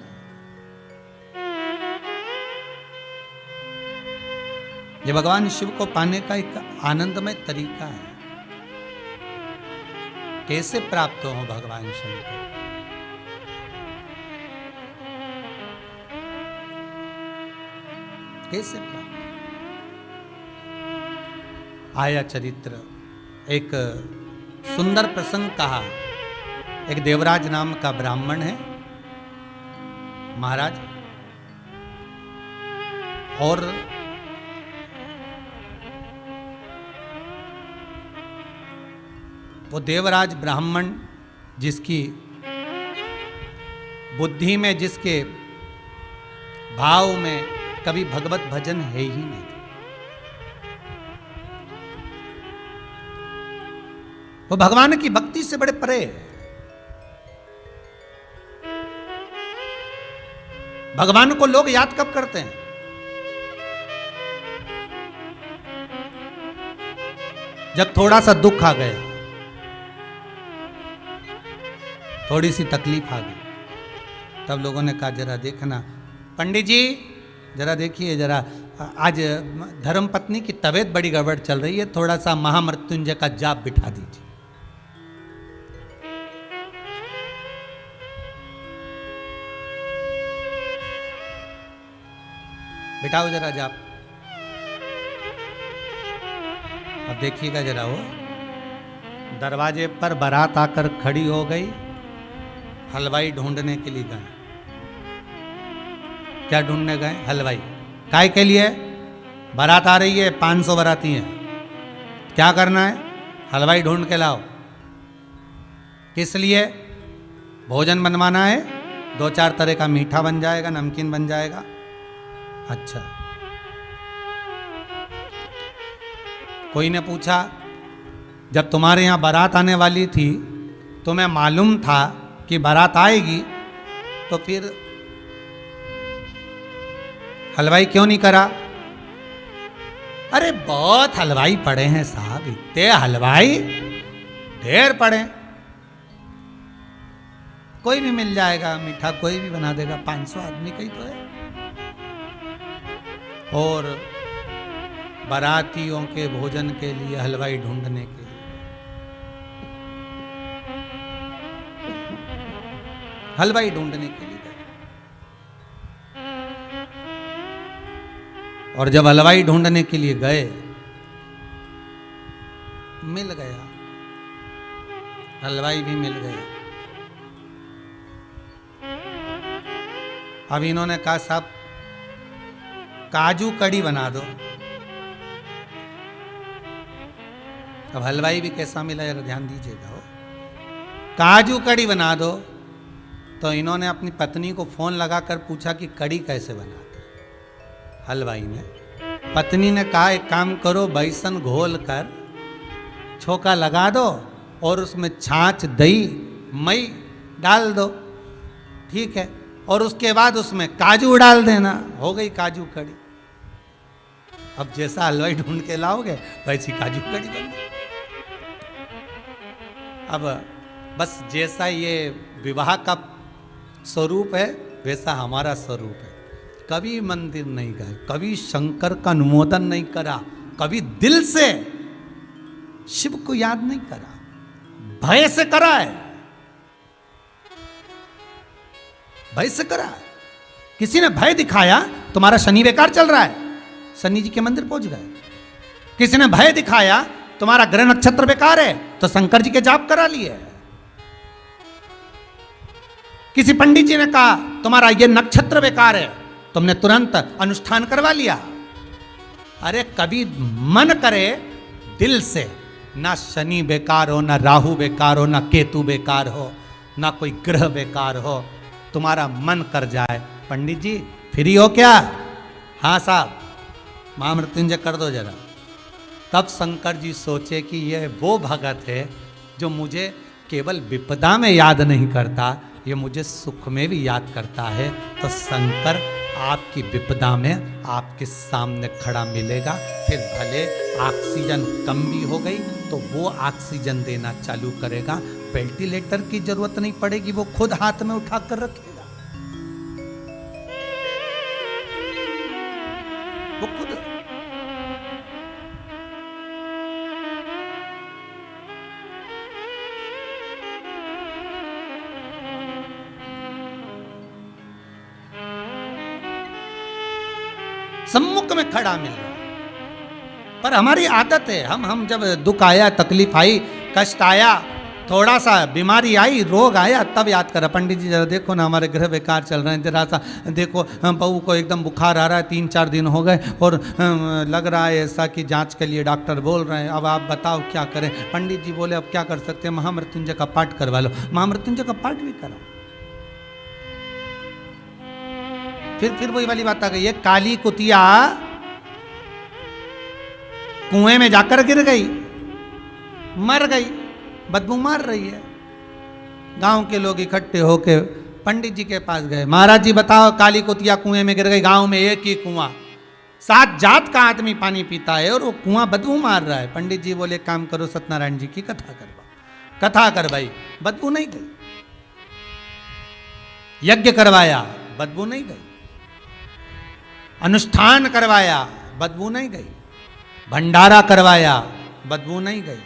[SPEAKER 1] ये भगवान शिव को पाने का एक आनंदमय तरीका है। कैसे प्राप्त हो भगवान शंकर? कैसे प्राप्त? आया चरित्र, एक सुंदर प्रसंग कहा। एक देवराज नाम का ब्राह्मण है महाराज, और वो देवराज ब्राह्मण जिसकी बुद्धि में, जिसके भाव में कभी भगवत भजन है ही नहीं। वो भगवान की भक्ति से बड़े परे है। भगवान को लोग याद कब करते हैं? जब थोड़ा सा दुख आ गया, थोड़ी सी तकलीफ आ गई, तब लोगों ने कहा जरा देखना पंडित जी, जरा देखिए, जरा आज धर्मपत्नी की तबीयत बड़ी गड़बड़ चल रही है, थोड़ा सा महामृत्युंजय का जाप बिठा दीजिए। बिठाओ जरा जाप। अब देखिएगा जरा, वो दरवाजे पर बारात आकर खड़ी हो गई। हलवाई ढूंढने के लिए गए। क्या ढूंढने गए? हलवाई। काय के लिए? बारात आ रही है, 500 बाराती हैं, क्या करना है? हलवाई ढूंढ के लाओ। किस लिए? भोजन बनवाना है, 2-4 तरह का मीठा बन जाएगा, नमकीन बन जाएगा। अच्छा। कोई ने पूछा, जब तुम्हारे यहाँ बारात आने वाली थी, तुम्हें मालूम था कि बारात आएगी, तो फिर हलवाई क्यों नहीं करा? अरे बहुत हलवाई पड़े हैं साहब, इतने हलवाई ढेर पड़े, कोई भी मिल जाएगा, मीठा कोई भी बना देगा, 500 आदमी का ही तो है। और बारातियों के भोजन के लिए हलवाई ढूंढने के लिए हलवाई ढूंढने के लिए गए। और जब हलवाई ढूंढने के लिए गए, मिल गया, हलवाई भी मिल गया। अब इन्होंने कहा साहब काजू कड़ी बना दो। अब हलवाई भी कैसा मिला यार, ध्यान दीजिएगा। हो काजू कड़ी बना दो। तो इन्होंने अपनी पत्नी को फोन लगाकर पूछा कि कड़ी कैसे बनाते। हलवाई ने, पत्नी ने कहा एक काम करो, बेसन घोल कर छोका लगा दो और उसमें छाछ, दही, मई डाल दो, ठीक है, और उसके बाद उसमें काजू डाल देना, हो गई काजू कड़ी। अब जैसा हलवाई ढूंढ के लाओगे वैसी काजू कड़ी बन गई। अब बस जैसा ये विवाह का स्वरूप है वैसा हमारा स्वरूप है। कभी मंदिर नहीं गए, कभी शंकर का अनुमोदन नहीं करा, कभी दिल से शिव को याद नहीं करा, भय से करा है, भय से करा। किसी ने भय दिखाया, तुम्हारा शनि बेकार चल रहा है, शनि जी के मंदिर पहुंच गए। किसी ने भय दिखाया, तुम्हारा ग्रह नक्षत्र बेकार है, तो शंकर जी के जाप करा लिए। किसी पंडित जी ने कहा तुम्हारा ये नक्षत्र बेकार है, तुमने तुरंत अनुष्ठान करवा लिया। अरे कभी मन करे दिल से, ना शनि बेकार हो, ना राहु बेकार हो, ना केतु बेकार हो, ना कोई ग्रह बेकार हो, तुम्हारा मन कर जाए, पंडित जी फ्री हो क्या? हाँ साहब, महामृत्युंजय कर दो जरा। तब शंकर जी सोचे कि यह वो भगत है जो मुझे केवल विपदा में याद नहीं करता, ये मुझे सुख में भी याद करता है। तो शंकर आपकी विपदा में आपके सामने खड़ा मिलेगा। फिर भले ऑक्सीजन कम भी हो गई तो वो ऑक्सीजन देना चालू करेगा। वेंटिलेटर की जरूरत नहीं पड़ेगी, वो खुद हाथ में उठा कर रखेगा, वो खुद। सम्मुख में खड़ा मिल रहा है। पर हमारी आदत है, हम जब दुख आया, तकलीफ आई, कष्ट आया, थोड़ा सा बीमारी आई, रोग आया, तब याद करा पंडित जी जरा देखो ना हमारे ग्रह बेकार चल रहे हैं, जरा सा देखो बहू को एकदम बुखार आ रहा है, 3-4 दिन हो गए और लग रहा है ऐसा कि जांच के लिए डॉक्टर बोल रहे हैं, अब आप बताओ क्या करें। पंडित जी बोले अब क्या कर सकते हैं, महामृत्युंजय का पाठ करवा लो। महामृत्युंजय का पाठ भी करा। फिर वही वाली बात आ गई, ये काली कुतिया कुएं में जाकर गिर गई, मर गई, बदबू मार रही है। गांव के लोग इकट्ठे होके पंडित जी के पास गए, महाराज जी बताओ काली कुतिया कुएं में गिर गई, गांव में एक ही कुआं, 7 जात का आदमी पानी पीता है और वो कुआं बदबू मार रहा है। पंडित जी बोले काम करो, सत्यनारायण जी की कथा करवाओ। कथा करवाई, बदबू नहीं गई। यज्ञ करवाया, बदबू नहीं गई। अनुष्ठान करवाया, बदबू नहीं गई। भंडारा करवाया, बदबू नहीं गई।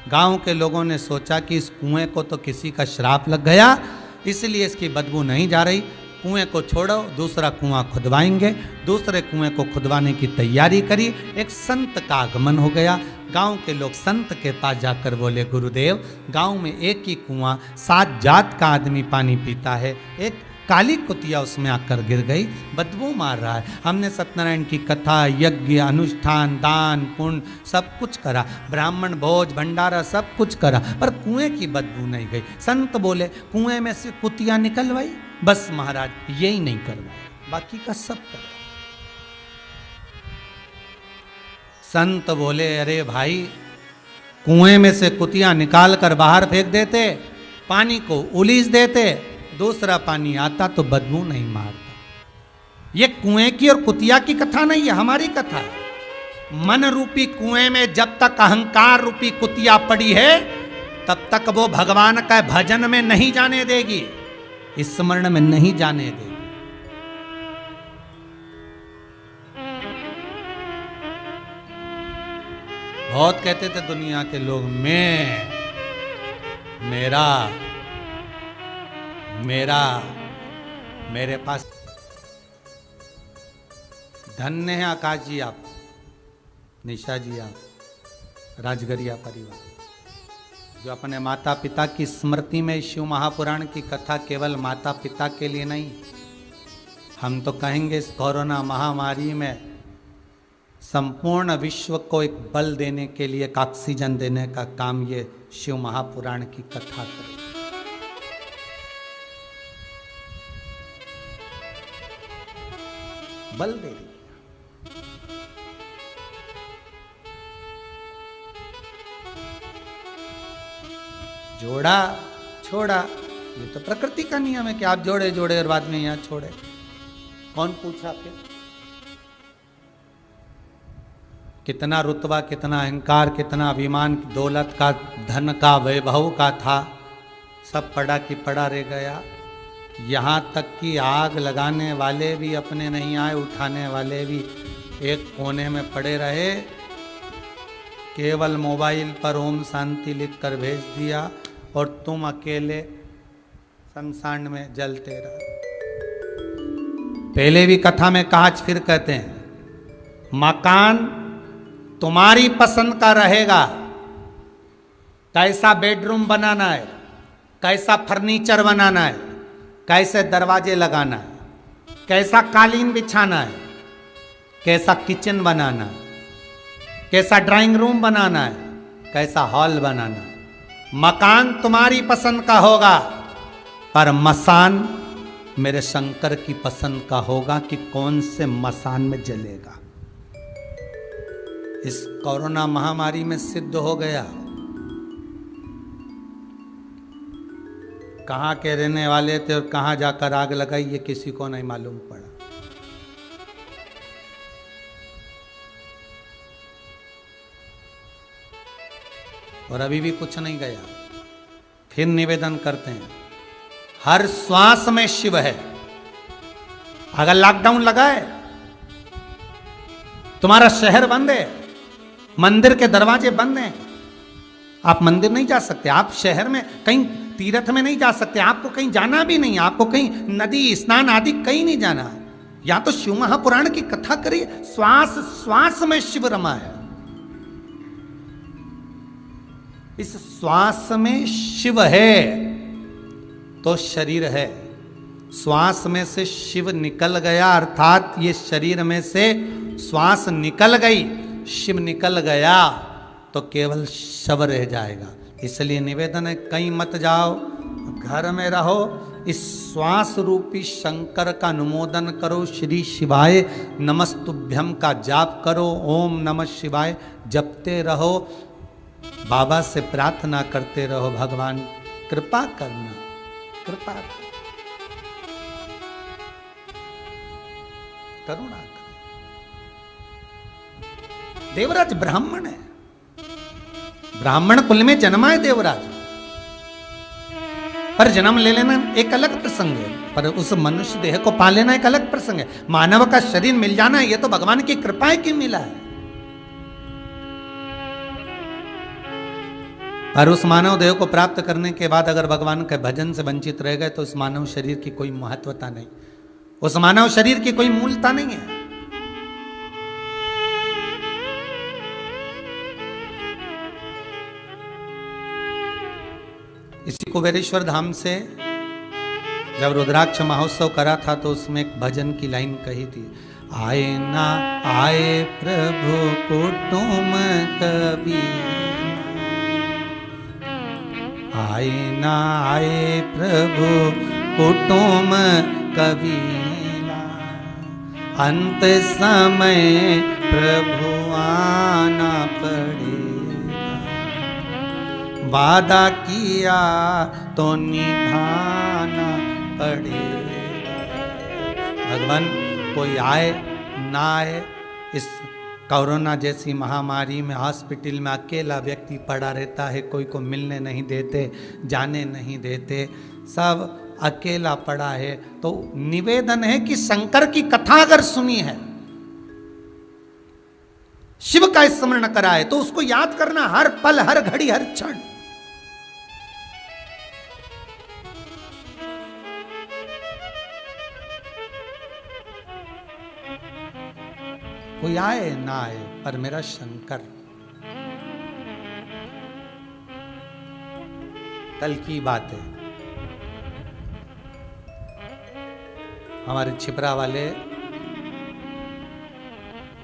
[SPEAKER 1] गांव के लोगों ने सोचा कि इस कुएं को तो किसी का श्राप लग गया, इसलिए इसकी बदबू नहीं जा रही, कुएं को छोड़ो, दूसरा कुआं खुदवाएंगे। दूसरे कुएं को खुदवाने की तैयारी करी। एक संत का आगमन हो गया। गांव के लोग संत के पास जाकर बोले गुरुदेव, गांव में एक ही कुआं, 7 जात का आदमी पानी पीता है, एक काली कुतिया उसमें आकर गिर गई, बदबू मार रहा है। हमने सत्यनारायण की कथा, यज्ञ, अनुष्ठान, दान, पुण्य सब कुछ करा, ब्राह्मण भोज भंडारा सब कुछ करा, पर कुएं की बदबू नहीं गई। संत बोले कुएं में से कुतिया निकलवाई, बस महाराज यही नहीं करवाया, बाकी का सब करवा। संत बोले अरे भाई, कुएं में से कुतिया निकाल कर बाहर फेंक देते, पानी को उलीस देते, दूसरा पानी आता तो बदबू नहीं मारता। ये कुएं की और कुतिया की कथा नहीं है, हमारी कथा है। मन रूपी कुएं में जब तक अहंकार रूपी कुतिया पड़ी है, तब तक वो भगवान का भजन में नहीं जाने देगी, स्मरण में नहीं जाने देगी। बहुत कहते थे दुनिया के लोग, मैं, मेरा, मेरे पास धन्य है आकाश जी, आप निशा जी, आप राजगरिया परिवार, जो अपने माता पिता की स्मृति में शिव महापुराण की कथा केवल माता पिता के लिए नहीं, हम तो कहेंगे इस कोरोना महामारी में संपूर्ण विश्व को एक बल देने के लिए, एक ऑक्सीजन देने का काम ये शिव महापुराण की कथा करे। बल दे रही। जोड़ा छोड़ा, ये तो प्रकृति का नियम है कि आप जोड़े जोड़े और बाद में यहां छोड़े। कौन पूछा फिर? कितना रुतबा, कितना अहंकार, कितना अभिमान, दौलत का, धन का, वैभव का था, सब पड़ा की पड़ा रह गया। यहाँ तक कि आग लगाने वाले भी अपने नहीं आए, उठाने वाले भी एक कोने में पड़े रहे, केवल मोबाइल पर ओम शांति लिख कर भेज दिया और तुम अकेले शमशान में जलते रहे। पहले भी कथा में कहा, आज फिर कहते हैं, मकान तुम्हारी पसंद का रहेगा, कैसा बेडरूम बनाना है, कैसा फर्नीचर बनाना है, कैसे दरवाजे लगाना है, कैसा कालीन बिछाना है, कैसा किचन बनाना है, कैसा ड्राइंग रूम बनाना है, कैसा हॉल बनाना है। मकान तुम्हारी पसंद का होगा, पर मसान मेरे शंकर की पसंद का होगा कि कौन से मसान में जलेगा। इस कोरोना महामारी में सिद्ध हो गया। कहां के रहने वाले थे और कहां जाकर आग लगाई, ये किसी को नहीं मालूम पड़ा। और अभी भी कुछ नहीं गया। फिर निवेदन करते हैं, हर श्वास में शिव है। अगर लॉकडाउन लगा है, तुम्हारा शहर बंद है, मंदिर के दरवाजे बंद हैं, आप मंदिर नहीं जा सकते, आप शहर में कहीं तीर्थ में नहीं जा सकते, आपको कहीं जाना भी नहीं, आपको कहीं नदी स्नान आदि कहीं नहीं जाना। या तो शिव महापुराण की कथा करिए, श्वास श्वास में शिव रमा है। इस श्वास में शिव है तो शरीर है। श्वास में से शिव निकल गया, अर्थात ये शरीर में से श्वास निकल गई, शिव निकल गया तो केवल शव रह जाएगा। इसलिए निवेदन है, कहीं मत जाओ, घर में रहो, इस श्वास रूपी शंकर का अनुमोदन करो, श्री शिवाय नमस्तुभ्यम का जाप करो, ओम नमः शिवाय जपते रहो, बाबा से प्रार्थना करते रहो, भगवान कृपा करना, कृपा करुणा कर। देवराज ब्राह्मण है, ब्राह्मण कुल में जन्मा है देवराज, पर जन्म ले लेना एक अलग प्रसंग है, पर उस मनुष्य देह को पा लेना एक अलग प्रसंग है। मानव का शरीर मिल जाना यह तो भगवान की कृपा है कि मिला है। और उस मानव देह को प्राप्त करने के बाद अगर भगवान के भजन से वंचित रह गए तो उस मानव शरीर की कोई महत्वता नहीं, उस मानव शरीर की कोई मूलता नहीं है। इसी कुबेरेश्वर धाम से जब रुद्राक्ष महोत्सव करा था तो उसमें एक भजन की लाइन कही थी, आए ना आए प्रभु कुटुम कभी, आए ना आए प्रभु कुटुम कबीला, अंत समय प्रभु आना पड़ेगा, वादा किया तो निभाना पड़ेगा। भगवान कोई आए ना आए, इस कोरोना जैसी महामारी में हॉस्पिटल में अकेला व्यक्ति पड़ा रहता है, कोई को मिलने नहीं देते, जाने नहीं देते, सब अकेला पड़ा है। तो निवेदन है कि शंकर की कथा अगर सुनी है, शिव का स्मरण करा है, तो उसको याद करना हर पल, हर घड़ी, हर क्षण। कोई आए ना आए, पर मेरा शंकर। कल की बात है, हमारे छिपरा वाले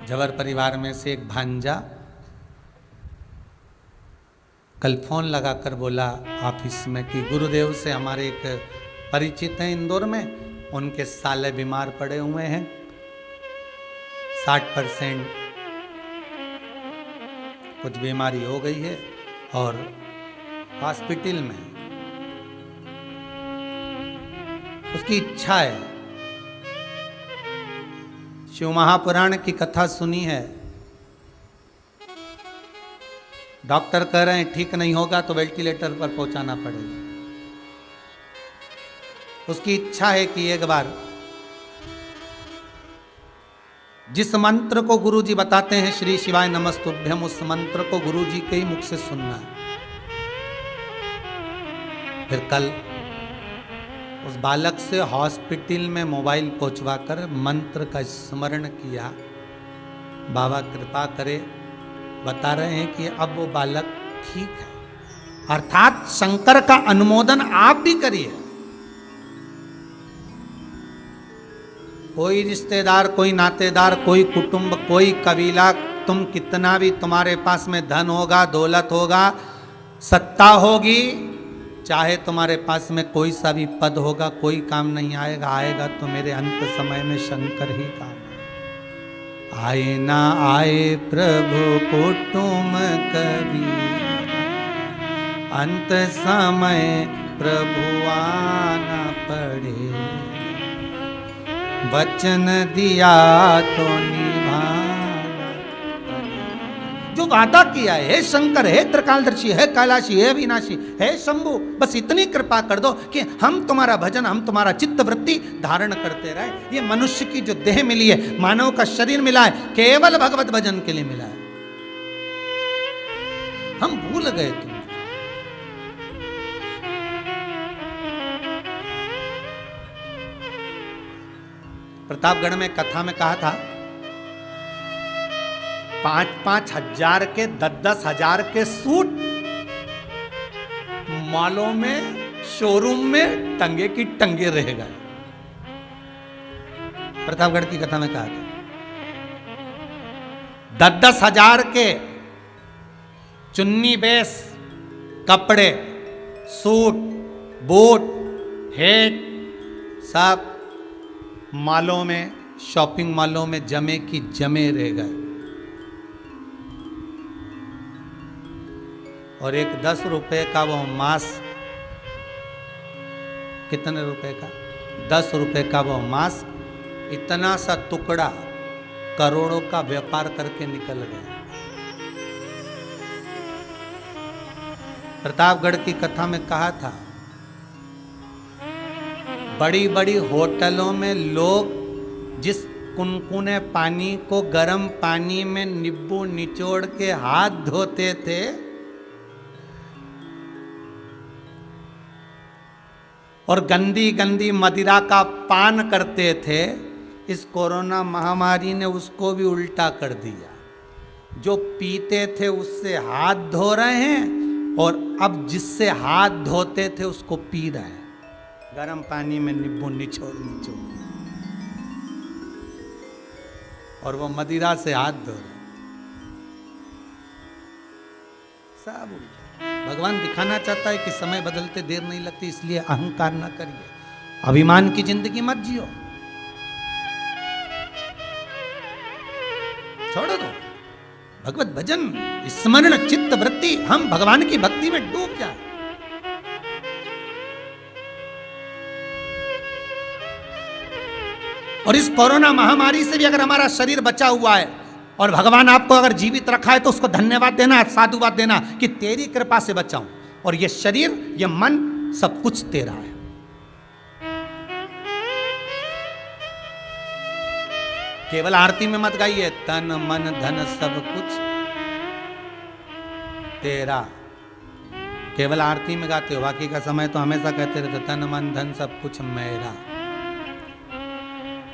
[SPEAKER 1] जवर परिवार में से एक भांजा कल फोन लगाकर बोला ऑफिस में कि गुरुदेव से हमारे एक परिचित हैं इंदौर में, उनके साले बीमार पड़े हुए हैं, 60% कुछ बीमारी हो गई है और हॉस्पिटल में। उसकी इच्छा है, शिव महापुराण की कथा सुनी है, डॉक्टर कह रहे हैं ठीक नहीं होगा तो वेंटिलेटर पर पहुंचाना पड़ेगा। उसकी इच्छा है कि एक बार जिस मंत्र को गुरुजी बताते हैं श्री शिवाय नमस्तुभ्यम, उस मंत्र को गुरुजी के ही मुख से सुनना है। फिर कल उस बालक से हॉस्पिटल में मोबाइल पहुंचवाकर मंत्र का स्मरण किया। बाबा कृपा करे, बता रहे हैं कि अब वो बालक ठीक है। अर्थात शंकर का अनुमोदन आप भी करिए। कोई रिश्तेदार, कोई नातेदार, कोई कुटुंब, कोई कबीला, तुम कितना भी तुम्हारे पास में धन होगा, दौलत होगा, सत्ता होगी, चाहे तुम्हारे पास में कोई सा भी पद होगा, कोई काम नहीं आएगा। आएगा तो मेरे अंत समय में शंकर ही काम आए। आए ना आए प्रभु कुटुंब कभी, अंत समय प्रभु आना पड़े। वचन दिया तो निभाना पड़े। जो वादा किया है, हे शंकर, हे त्रिकालदर्शी, हे कैलाशी, हे विनाशी, हे शंभु, बस इतनी कृपा कर दो कि हम तुम्हारा भजन, हम तुम्हारा चित्त वृत्ति धारण करते रहे। ये मनुष्य की जो देह मिली है, मानव का शरीर मिला है, केवल भगवत भजन के लिए मिला है। हम भूल गए तुम। प्रतापगढ़ में कथा में कहा था, 5-5 हजार के, 10-10 हजार के सूट मॉलों में, शोरूम में टंगे की टंगे रह गए। प्रतापगढ़ की कथा में कहा था 10-10 हजार के चुन्नी बेस कपड़े, सूट, बूट, हेट सब मॉलों में, शॉपिंग मॉलों में जमे की जमे रह गए। और एक 10 रुपए का वो मास्क, कितने रुपए का? 10 रुपए का वो मास्क, इतना सा टुकड़ा करोड़ों का व्यापार करके निकल गया। प्रतापगढ़ की कथा में कहा था, बड़ी बड़ी होटलों में लोग जिस कुनकुने पानी को गर्म पानी में नींबू निचोड़ के हाथ धोते थे, और गंदी गंदी मदिरा का पान करते थे, इस कोरोना महामारी ने उसको भी उल्टा कर दिया। जो पीते थे उससे हाथ धो रहे हैं, और अब जिससे हाथ धोते थे उसको पी रहे हैं, गर्म पानी में नींबू निचोड़ निचोड़, और वो मदिरा से हाथ धो रहे। सब उल्टा। भगवान दिखाना चाहता है कि समय बदलते देर नहीं लगती, इसलिए अहंकार ना करिए, अभिमान की जिंदगी मत जियो, छोड़ दो। भगवत भजन, स्मरण, चित्त वृत्ति, हम भगवान की भक्ति में डूब जाए। और इस कोरोना महामारी से भी अगर हमारा शरीर बचा हुआ है और भगवान आपको अगर जीवित रखा है तो उसको धन्यवाद देना, साधुवाद देना कि तेरी कृपा से बचाऊं, और ये शरीर, ये मन, सब कुछ तेरा है। केवल आरती में मत गाइए, तन मन धन सब कुछ तेरा। केवल आरती में गाते हो, बाकी का समय तो हमेशा कहते रहते तन मन धन सब कुछ मेरा।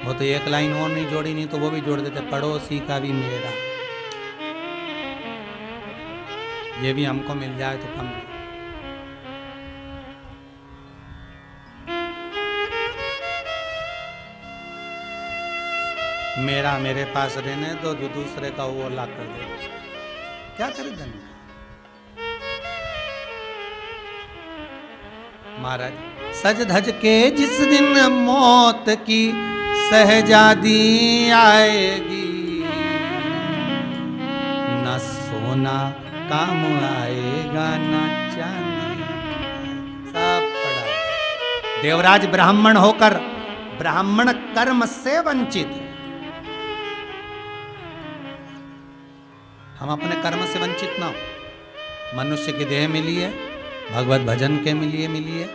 [SPEAKER 1] वो तो एक लाइन और नहीं जोड़ी, नहीं तो वो भी जोड़ देते, पड़ोसी का भी मेरा। ये भी हमको मिल जाए तो कम नहीं। मेरा मेरे पास रहने दो, जो दूसरे का वो ला कर दे, क्या करे धन। महाराज सज धज के जिस दिन मौत की सहजादी आएगी, न सोना काम आएगा न चांदी। सब पड़ा। देवराज ब्राह्मण होकर ब्राह्मण कर्म से वंचित। हम अपने कर्म से वंचित ना हो। मनुष्य की देह मिली है, भगवत भजन के लिए मिली है,